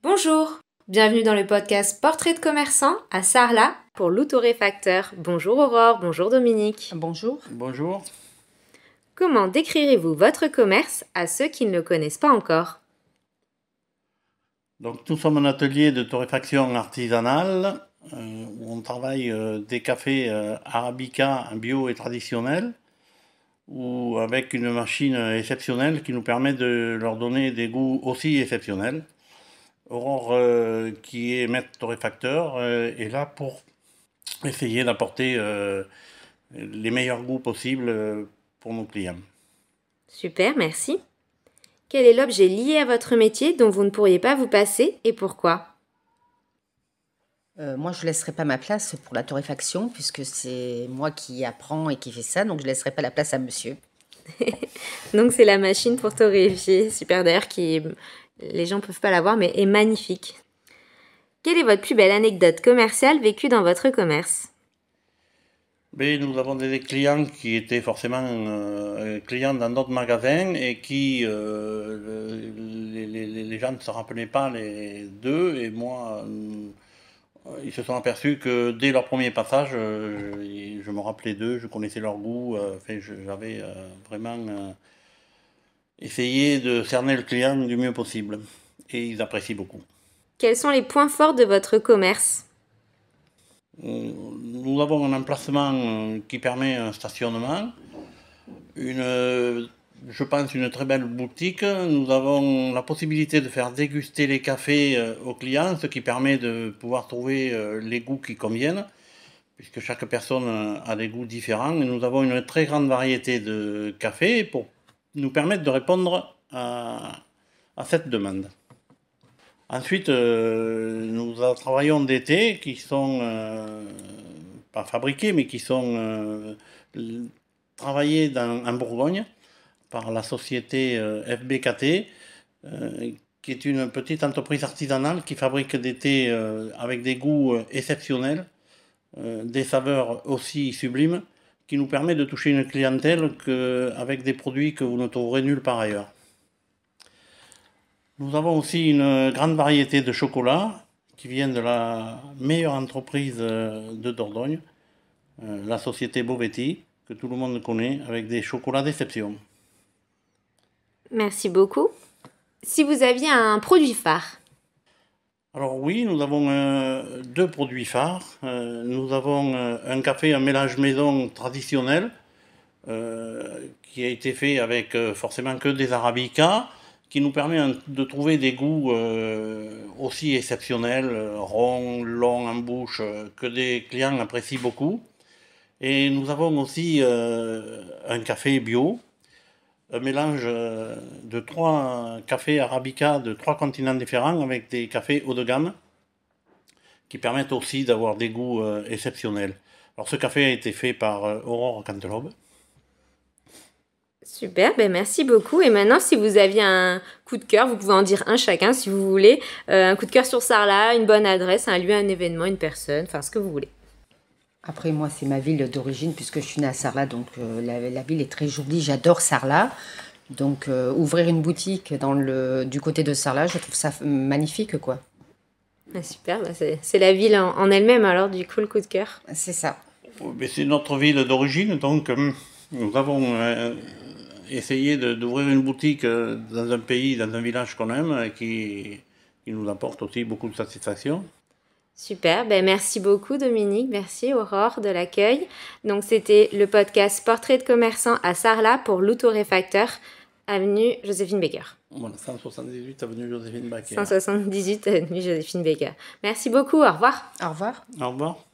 Bonjour, bienvenue dans le podcast Portrait de commerçant à Sarlat pour l'autoréfacteur. Bonjour Aurore, bonjour Dominique. Bonjour. Bonjour. Comment décrirez-vous votre commerce à ceux qui ne le connaissent pas encore ? Donc, nous sommes un atelier de torréfaction artisanale où on travaille des cafés arabica bio et traditionnels ou avec une machine exceptionnelle qui nous permet de leur donner des goûts aussi exceptionnels. Aurore, qui est maître torréfacteur, est là pour essayer d'apporter les meilleurs goûts possibles pour nos clients. Super, merci. Quel est l'objet lié à votre métier dont vous ne pourriez pas vous passer et pourquoi ? Moi, je ne laisserai pas ma place pour la torréfaction puisque c'est moi qui apprends et qui fais ça, donc je ne laisserai pas la place à monsieur. Donc c'est la machine pour torréfier, super d'ailleurs, les gens ne peuvent pas la voir mais est magnifique. Quelle est votre plus belle anecdote commerciale vécue dans votre commerce ? Mais nous avons des clients qui étaient forcément clients dans d'autres magasins et qui, les gens ne se rappelaient pas les d'eux. Et moi, ils se sont aperçus que dès leur premier passage, je me rappelais d'eux, je connaissais leur goût. J'avais vraiment essayé de cerner le client du mieux possible. Et ils apprécient beaucoup. Quels sont les points forts de votre commerce ? Nous avons un emplacement qui permet un stationnement, je pense une très belle boutique. Nous avons la possibilité de faire déguster les cafés aux clients, ce qui permet de pouvoir trouver les goûts qui conviennent, puisque chaque personne a des goûts différents. Et nous avons une très grande variété de cafés pour nous permettre de répondre à cette demande. Ensuite, nous travaillons des thés qui sont pas fabriqués, mais qui sont travaillés en Bourgogne par la société FBKT, qui est une petite entreprise artisanale qui fabrique des thés avec des goûts exceptionnels, des saveurs aussi sublimes, qui nous permet de toucher une clientèle avec des produits que vous ne trouverez nulle part ailleurs. Nous avons aussi une grande variété de chocolats qui viennent de la meilleure entreprise de Dordogne, la société Bovetti, que tout le monde connaît, avec des chocolats d'exception. Merci beaucoup. Si vous aviez un produit phare ? Alors oui, nous avons deux produits phares. Nous avons un café, un mélange maison traditionnel, qui a été fait avec forcément que des arabicas, qui nous permet de trouver des goûts aussi exceptionnels, ronds, longs en bouche, que des clients apprécient beaucoup. Et nous avons aussi un café bio, un mélange de 3 cafés arabica de 3 continents différents avec des cafés haut de gamme qui permettent aussi d'avoir des goûts exceptionnels. Alors ce café a été fait par Aurore Canteloube. Super, merci beaucoup. Et maintenant, si vous aviez un coup de cœur, vous pouvez en dire un chacun si vous voulez. Un coup de cœur sur Sarlat, une bonne adresse, un lieu, un événement, une personne, enfin ce que vous voulez. Après, moi, c'est ma ville d'origine puisque je suis née à Sarlat, donc la ville est très jolie. J'adore Sarlat. Donc, ouvrir une boutique du côté de Sarlat, je trouve ça magnifique, quoi. Super, c'est la ville en elle-même, alors du coup, le coup de cœur. C'est ça. Mais c'est notre ville d'origine, donc nous avons essayé d'ouvrir une boutique dans un pays, dans un village qu'on aime, qui nous apporte aussi beaucoup de satisfaction. Super, merci beaucoup Dominique, merci Aurore de l'accueil. Donc c'était le podcast Portrait de commerçant à Sarlat pour l'autoréfacteur, avenue Joséphine Baker. Voilà, 178 avenue Joséphine Baker. 178 avenue Joséphine Baker. Merci beaucoup, au revoir. Au revoir. Au revoir.